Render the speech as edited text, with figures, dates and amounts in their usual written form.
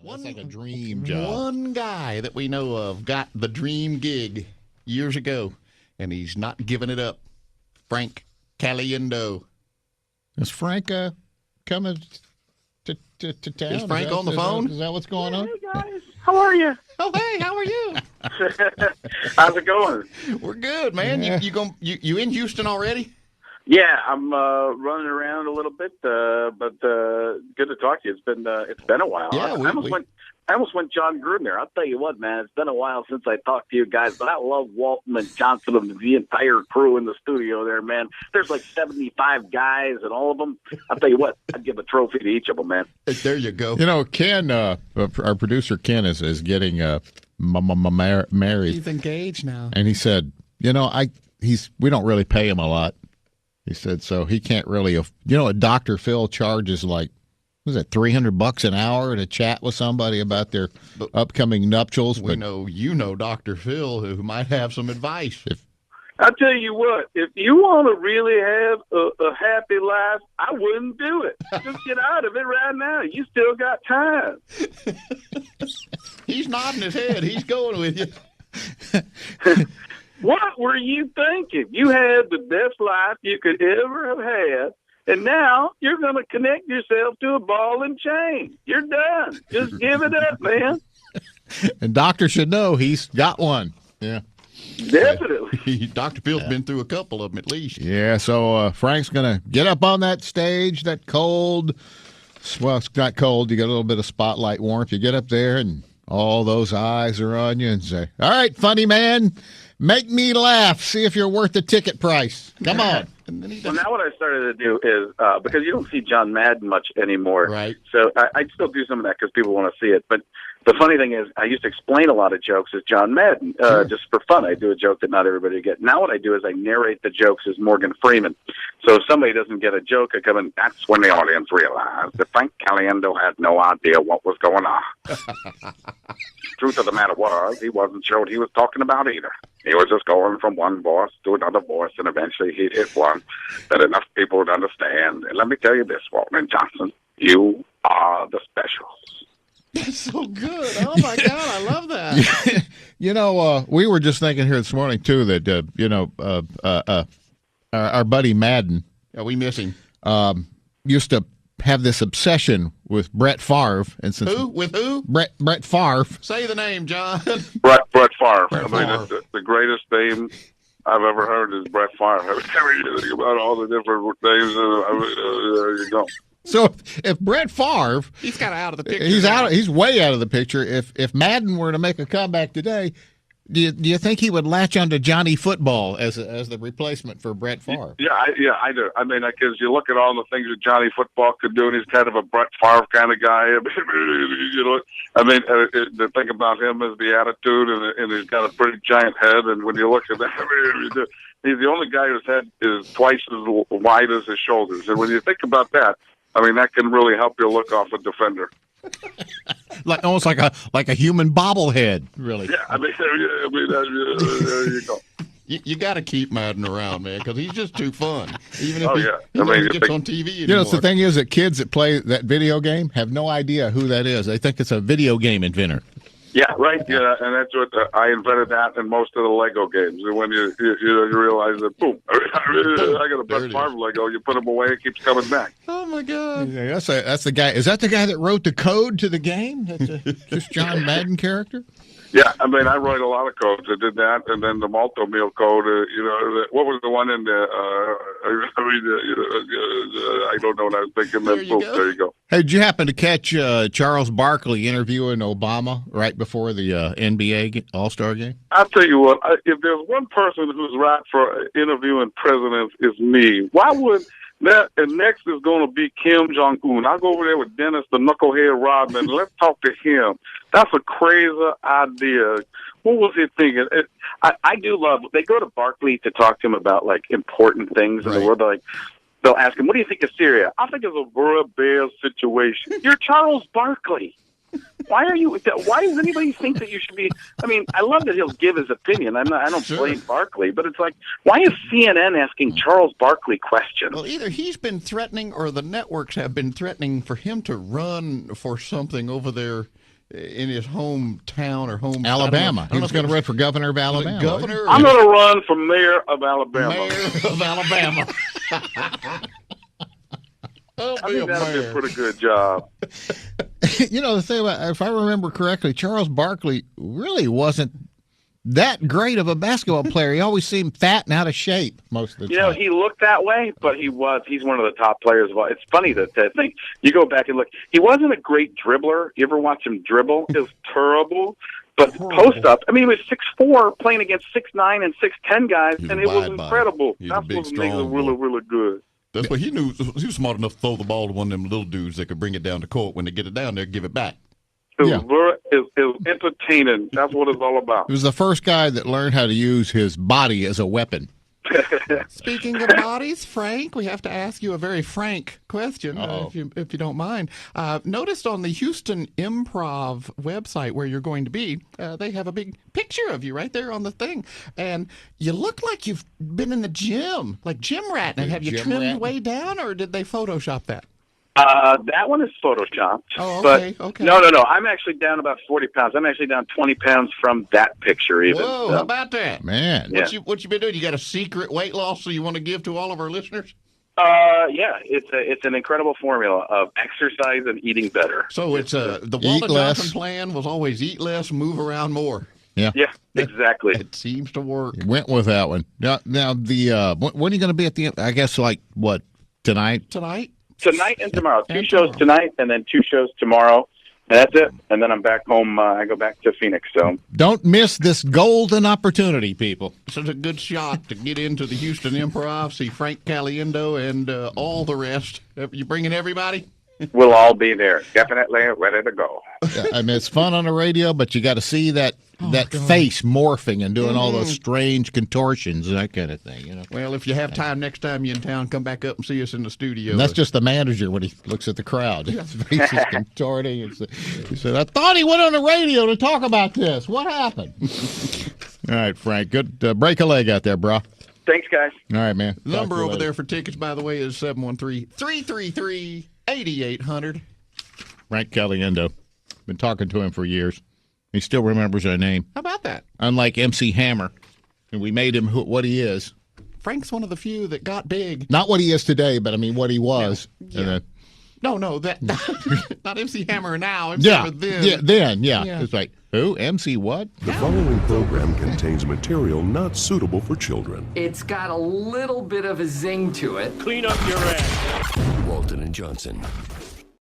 That's like a dream job. One guy that we know of got the dream gig years ago, and he's not giving it up. Frank Caliendo. Is Frank coming to town? Is Frank on the phone? Is that what's going on? Hey guys, how are you? Oh, hey, how are you? How's it going? We're good, man. Yeah. You in Houston already? Yeah, I'm running around a little bit, but good to talk to you. It's been a while. Yeah, I almost went John Gruden. I'll tell you what, man, it's been a while since I talked to you guys, but I love Walton and Johnson and the entire crew in the studio there, man. There's like 75 guys and all of them. I'll tell you what, I'd give a trophy to each of them, man. There you go. You know, Ken, our producer Ken is getting married. He's engaged now. And he said, we don't really pay him a lot. He said, so he can't really, Dr. Phil charges like, was it $300 an hour to chat with somebody about their upcoming nuptials? We know Dr. Phil, who might have some advice. I'll tell you what, if you want to really have a happy life, I wouldn't do it. Just get out of it right now. You still got time. He's nodding his head. He's going with you. What were you thinking? You had the best life you could ever have had, and now you're going to connect yourself to a ball and chain. You're done. Just give it up, man. And Doctor should know he's got one. Yeah. Definitely. Dr. Phil's been through a couple of them at least. Yeah, so Frank's going to get up on that stage, that cold, well, it's not cold. You got a little bit of spotlight warmth. You get up there, and all those eyes are on you and say, all right, funny man, make me laugh. See if you're worth the ticket price. Come on. Well, now what I started to do is, because you don't see John Madden much anymore, right? So I still do some of that because people want to see it. But the funny thing is, I used to explain a lot of jokes as John Madden, just for fun. I do a joke that not everybody gets. Now what I do is I narrate the jokes as Morgan Freeman. So if somebody doesn't get a joke, I come in, that's when the audience realized that Frank Caliendo had no idea what was going on. Truth of the matter was, he wasn't sure what he was talking about either. He was just going from one voice to another voice, and eventually he'd hit one that enough people would understand. And let me tell you this, Walton and Johnson, you are the specials. That's so good. Oh, my God, I love that. We were just thinking here this morning, too, that, our buddy Madden. Yeah, we miss him. Used to have this obsession with Brett Favre. And since Who? With who? Brett Favre. Say the name, John. Brett Favre. Brett I mean, Favre. the greatest name I've ever heard is Brett Favre. Every you think about all the different names, there you go. So if Brett Favre, He's got out of the picture. he's way out of the picture. If Madden were to make a comeback today, do you think he would latch onto Johnny Football as the replacement for Brett Favre? Yeah, I do. I mean, because you look at all the things that Johnny Football could do, and he's kind of a Brett Favre kind of guy. The thing about him is the attitude, and he's got a pretty giant head. And when you look at that, he's the only guy whose head is twice as wide as his shoulders. And when you think about that, I mean, that can really help you look off a defender. Almost like a human bobblehead, really. Yeah, I mean, there you go. You got to keep Madden around, man, because he's just too fun. Even if he I mean, never gets on TV anymore. It's the thing is that kids that play that video game have no idea who that is. They think it's a video game inventor. Yeah, right. Yeah, and that's what I invented that in most of the Lego games. And when you realize that, boom, I got a Brett Favre Lego. You put them away, it keeps coming back. Oh my God! Yeah, that's the guy. Is that the guy that wrote the code to the game? That's just John Madden character. Yeah, I mean, I wrote a lot of codes. I did that, and then the multi-meal code. What was the one in the? I don't know what I was thinking. Then boom, there you go. Hey, did you happen to catch Charles Barkley interviewing Obama right before the NBA All-Star game? I'll tell you what. If there's one person who's right for interviewing presidents, it's me. Why would that? And next is going to be Kim Jong-un. I'll go over there with Dennis the Knucklehead Rodman. Let's talk to him. That's a crazy idea. What was he thinking? I do love. They go to Barkley to talk to him about like important things in the world. They'll ask him, "What do you think of Syria?" I think it's a very bad situation. You're Charles Barkley. Why does anybody think that you should be? I mean, I love that he'll give his opinion. I don't blame Barkley, but it's like, why is CNN asking Charles Barkley questions? Well, either he's been threatening or the networks have been threatening for him to run for something over there in his hometown or home Alabama. He was going to run run for governor of Alabama. governor. I'm going to run for mayor of Alabama. Mayor of Alabama. I think that'll be a pretty good job. You know, the thing about, if I remember correctly, Charles Barkley really wasn't that great of a basketball player. He always seemed fat and out of shape most of the time. You know, he looked that way, but he's one of the top players of all. It's funny that think you go back and look. He wasn't a great dribbler. You ever watch him dribble? It was terrible. But post up, I mean, he was 6'4", playing against 6'9" and 6'10" guys, and it was incredible. That's what makes him really, really good. That's what he knew. He was smart enough to throw the ball to one of them little dudes that could bring it down the court. When they get it down there, give it back. It was entertaining. That's what it's all about. He was the first guy that learned how to use his body as a weapon. Speaking of bodies, Frank, we have to ask you a very frank question, if you don't mind. Noticed on the Houston Improv website where you're going to be, they have a big picture of you right there on the thing, and you look like you've been in the gym, like gym rat. And have you trimmed way down, or did they Photoshop that? That one is photoshopped. Oh, okay, but okay. No. I'm actually down about 40 pounds. I'm actually down 20 pounds from that picture even. Whoa, so. How about that? Man. What you been doing? You got a secret weight loss so you want to give to all of our listeners? Yeah, it's an incredible formula of exercise and eating better. So it's the Walter Johnson plan was always eat less, move around more. Yeah, exactly. It seems to work. Went with that one. Now the when are you going to be at the? I guess like what tonight? Tonight and tomorrow. Two shows tonight and then 2 shows tomorrow. And that's it. And then I'm back home. I go back to Phoenix. So don't miss this golden opportunity, people. This is a good shot to get into the Houston Improv, see Frank Caliendo and all the rest. You bringing everybody? We'll all be there. Definitely ready to go. Yeah, I mean, it's fun on the radio, but you got to see that face morphing and doing all those strange contortions and that kind of thing. You know. Well, if you have time next time you're in town, come back up and see us in the studio. And that's just the manager when he looks at the crowd. His face is contorting. He said, "I thought he went on the radio to talk about this. What happened?" All right, Frank. Good. Break a leg out there, bro. Thanks, guys. All right, man. The number over there for tickets, by the way, is 713-333-8800. Frank Caliendo. Been talking to him for years. He still remembers our name. How about that? Unlike MC Hammer. And we made him what he is. Frank's one of the few that got big. Not what he is today, but I mean what he was. Yeah. No, that not MC Hammer now. MC Hammer then. Yeah. It's like, who? MC what? The following program contains material not suitable for children. It's got a little bit of a zing to it. Clean up your act. Walton and Johnson.